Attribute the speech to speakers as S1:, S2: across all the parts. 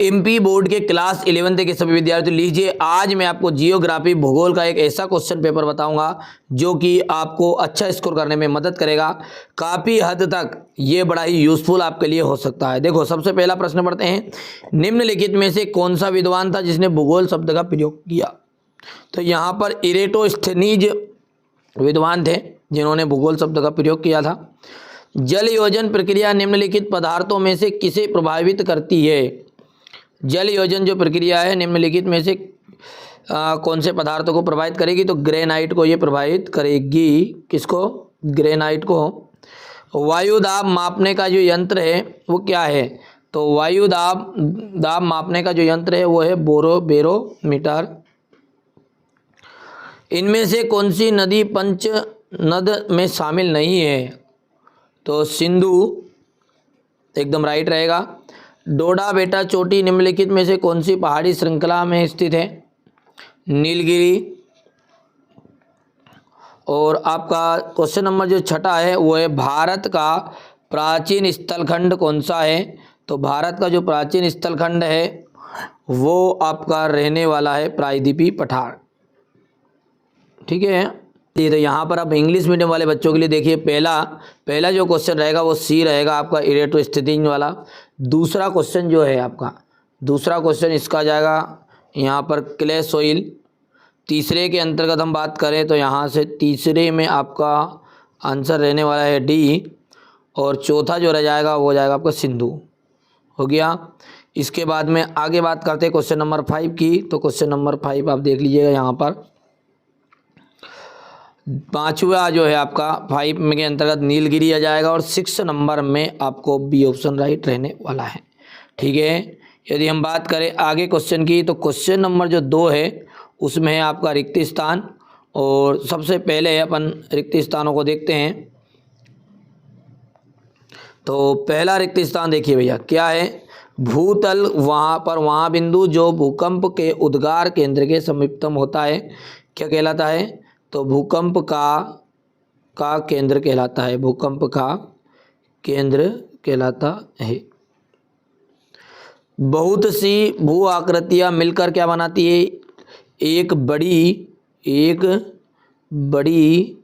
S1: MP board के class 11 के सभी विद्यार्थी लीजिए, आज मैं आपको जियोग्राफी भूगोल का एक ऐसा क्वेश्चन पेपर बताऊंगा जो कि आपको अच्छा स्कोर करने में मदद करेगा। काफ़ी हद तक ये बड़ा ही यूजफुल आपके लिए हो सकता है। देखो, सबसे पहला प्रश्न पढ़ते हैं। निम्नलिखित में से कौन सा विद्वान था जिसने भूगोल शब्द का प्रयोग किया? तो यहाँ पर इरेटोस्थनीज विद्वान थे जिन्होंने भूगोल शब्द का प्रयोग किया था। जल योजन प्रक्रिया निम्नलिखित पदार्थों में से किसे प्रभावित करती है? जल योजन जो प्रक्रिया है निम्नलिखित में से कौन से पदार्थों को प्रभावित करेगी? तो ग्रेनाइट को ये प्रभावित करेगी। किसको? ग्रेनाइट को। वायु दाब मापने का जो यंत्र है वो क्या है? तो वायु दाब मापने का जो यंत्र है वो है बैरोमीटर। इनमें से कौन सी नदी पंच नद में शामिल नहीं है? तो सिंधु एकदम राइट रहेगा। डोडा बेटा चोटी निम्नलिखित में से कौन सी पहाड़ी श्रृंखला में स्थित है? नीलगिरी। और आपका क्वेश्चन नंबर जो छठा है वो है भारत का प्राचीन स्थलखंड कौन सा है? तो भारत का जो प्राचीन स्थलखंड है वो आपका रहने वाला है प्रायद्वीपीय पठार। ठीक है। तो यहाँ पर आप इंग्लिश मीडियम वाले बच्चों के लिए देखिए, पहला जो क्वेश्चन रहेगा वो सी रहेगा आपका, इरेटोस्थनीज वाला। दूसरा क्वेश्चन जो है आपका, दूसरा क्वेश्चन इसका जाएगा यहाँ पर क्ले सोइल। तीसरे के अंतर्गत हम बात करें तो यहाँ से तीसरे में आपका आंसर रहने वाला है डी। और चौथा जो रह जाएगा वो जाएगा आपका सिंधु। हो गया। इसके बाद में आगे बात करते हैं क्वेश्चन नंबर 5 की। तो क्वेश्चन नंबर 5 आप देख लीजिएगा यहाँ पर। पांचवा जो है आपका 5 में के अंतर्गत नीलगिरी आ जाएगा और 6 नंबर में आपको बी ऑप्शन राइट रहने वाला है। ठीक है। यदि हम बात करें आगे क्वेश्चन की तो क्वेश्चन नंबर जो 2 है उसमें है आपका रिक्त स्थान। और सबसे पहले अपन रिक्त स्थानों को देखते हैं। तो पहला रिक्त स्थान देखिए भैया क्या है? भूतल वहाँ बिंदु जो भूकंप के उद्गार केंद्र के समीपतम होता है क्या कहलाता है? तो भूकंप का केंद्र कहलाता है। भूकंप का केंद्र कहलाता है। बहुत सी भू आकृतियाँ मिलकर क्या बनाती है? एक बड़ी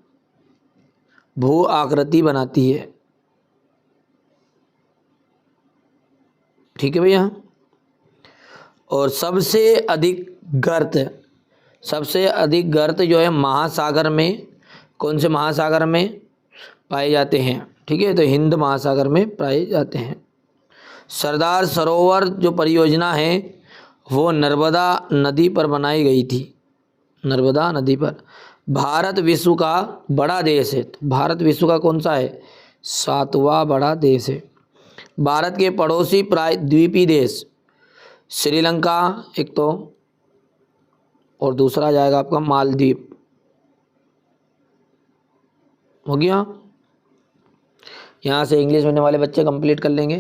S1: भू आकृति बनाती है। ठीक है भैया। और सबसे अधिक गर्त जो है महासागर में, कौन से महासागर में पाए जाते हैं? ठीक है, तो हिंद महासागर में पाए जाते हैं। सरदार सरोवर जो परियोजना है वो नर्मदा नदी पर बनाई गई थी। नर्मदा नदी पर। भारत विश्व का बड़ा देश है। तो भारत विश्व का कौन सा है? 7वां बड़ा देश है। भारत के पड़ोसी प्रायद्वीपीय देश श्रीलंका एक तो, और दूसरा जाएगा आपका मालदीव। हो गया। यहाँ से इंग्लिश मीडियम वाले बच्चे कंप्लीट कर लेंगे।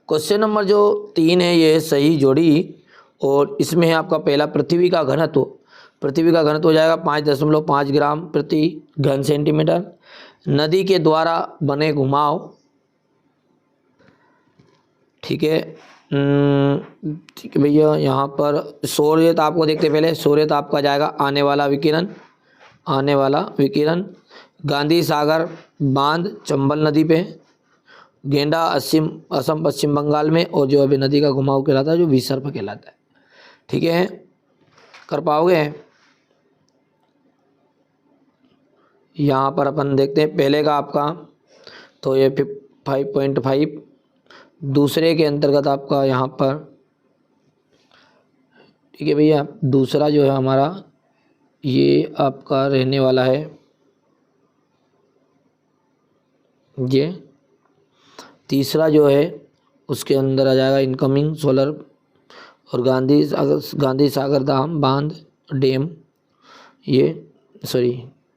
S1: क्वेश्चन नंबर जो 3 है ये सही जोड़ी। और इसमें है आपका पहला पृथ्वी का घनत्व। पृथ्वी का घनत्व हो जाएगा 5.5 ग्राम प्रति घन सेंटीमीटर। नदी के द्वारा बने घुमाव। ठीक है। ठीक है भैया। यहाँ पर सूर्य ताप को देखते पहले। सूर्य ताप का जाएगा आने वाला विकिरण। गांधी सागर बांध चंबल नदी पे। गेंडा असम पश्चिम बंगाल में। और जो अभी नदी का घुमाव कहलाता है जो विसर्प कहलाता है। ठीक है, कर पाओगे? यहाँ पर अपन देखते हैं पहले का आपका तो ये 5.5। दूसरे के अंतर्गत आपका यहाँ पर, ठीक है भैया, दूसरा जो है हमारा ये आपका रहने वाला है ये। तीसरा जो है उसके अंदर आ जाएगा इनकमिंग सोलर और गांधी सागर धाम बांध डैम, ये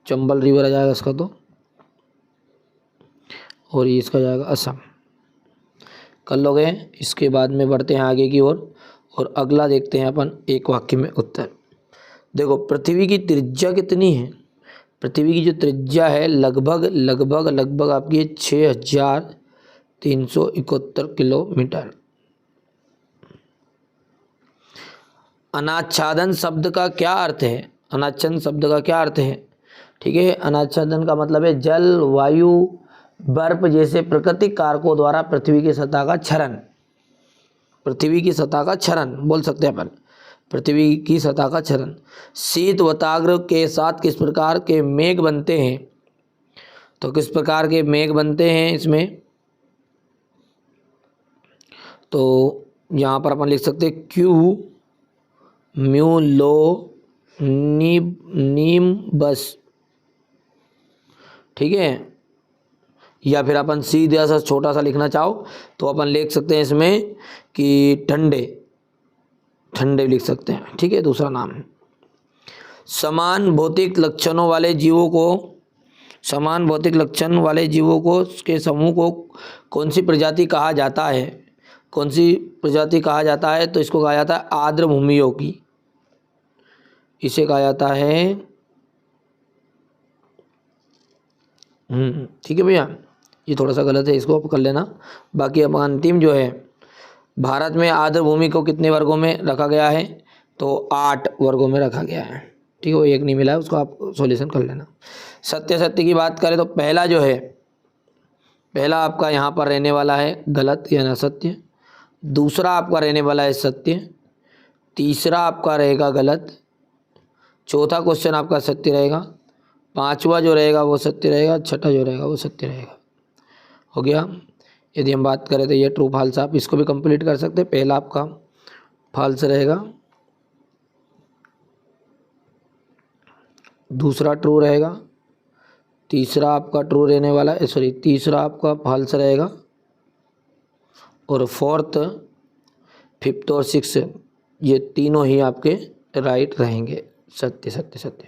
S1: चंबल रिवर आ जाएगा इसका तो। और ये इसका जाएगा असम। कर लोगे। इसके बाद में बढ़ते हैं आगे की ओर। और अगला देखते हैं अपन एक वाक्य में उत्तर। देखो, पृथ्वी की त्रिज्या कितनी है? पृथ्वी की जो त्रिज्या है लगभग आपकी 6371 किलोमीटर। अनाच्छादन शब्द का क्या अर्थ है? अनाच्छादन शब्द का क्या अर्थ है? ठीक है, अनाच्छादन का मतलब है जल, वायु, बर्फ जैसे प्राकृतिक कारकों द्वारा पृथ्वी की सतह का क्षरण। पृथ्वी की सतह का क्षरण बोल सकते हैं अपन, पृथ्वी की सतह का क्षरण। शीत वताग्र के साथ किस प्रकार के मेघ बनते हैं? तो किस प्रकार के मेघ बनते हैं इसमें? तो यहाँ पर अपन लिख सकते हैं क्यू म्यू लो नीम बस। ठीक है, या फिर अपन सीधा सा छोटा सा लिखना चाहो तो अपन लिख सकते हैं इसमें कि ठंडे, ठंडे लिख सकते हैं। ठीक है, दूसरा नाम है। समान भौतिक लक्षणों वाले जीवों को, समान भौतिक लक्षण वाले जीवों को के समूह को कौन सी प्रजाति कहा जाता है? कौन सी प्रजाति कहा जाता है? तो इसको कहा जाता है आर्द्र भूमियों की। इसे कहा जाता है ठीक है भैया, ये थोड़ा सा गलत है, इसको आप कर लेना। बाकी अब अंतिम जो है, भारत में आर्द्र भूमि को कितने वर्गों में रखा गया है? तो 8 वर्गों में रखा गया है। ठीक है, वो एक नहीं मिला है, उसको आप सॉल्यूशन कर लेना। सत्य सत्य की बात करें तो पहला जो है, पहला आपका यहाँ पर रहने वाला है गलत यानी असत्य, दूसरा आपका रहने वाला है सत्य, तीसरा आपका रहेगा गलत, चौथा क्वेश्चन आपका सत्य रहेगा, पांचवा जो रहेगा वो सत्य रहेगा, छठा जो रहेगा वो सत्य रहेगा। हो गया। यदि हम बात करें तो ये ट्रू फॉल्स, आप इसको भी कंप्लीट कर सकते हैं। पहला आपका फॉल्स रहेगा, दूसरा ट्रू रहेगा, तीसरा आपका ट्रू रहने वाला है, सॉरी तीसरा आपका फॉल्स रहेगा, और फोर्थ, फिफ्थ और सिक्स ये तीनों ही आपके राइट रहेंगे। सत्य सत्य सत्य।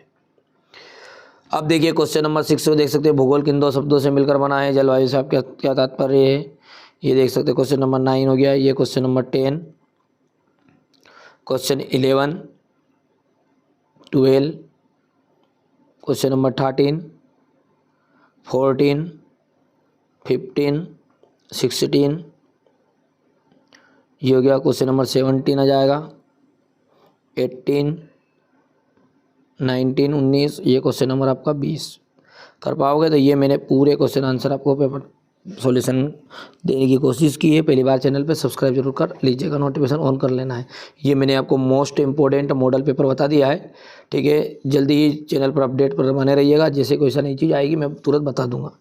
S1: अब देखिए क्वेश्चन नंबर 6 को देख सकते हैं, भूगोल किन 2 शब्दों से मिलकर बना है? जलवायु से आप क्या क्या तात्पर्य है? ये देख सकते हैं। क्वेश्चन नंबर 9 हो गया। ये question number 10, question 11, 12, question number 13, 14, 15, 16, ये हो गया। क्वेश्चन नंबर 17 आ जाएगा, 18, 19, 19, ये क्वेश्चन नंबर आपका 20 कर पाओगे। तो ये मैंने पूरे क्वेश्चन आंसर आपको पेपर सॉल्यूशन देने की कोशिश की है। पहली बार चैनल पे सब्सक्राइब जरूर कर लीजिएगा, नोटिफिकेशन ऑन कर लेना है। ये मैंने आपको मोस्ट इंपॉर्टेंट मॉडल पेपर बता दिया है। ठीक है, जल्दी ही चैनल पर अपडेट पर बने रहिएगा। जैसे कोई सा नई चीज़ आएगी मैं तुरंत बता दूंगा।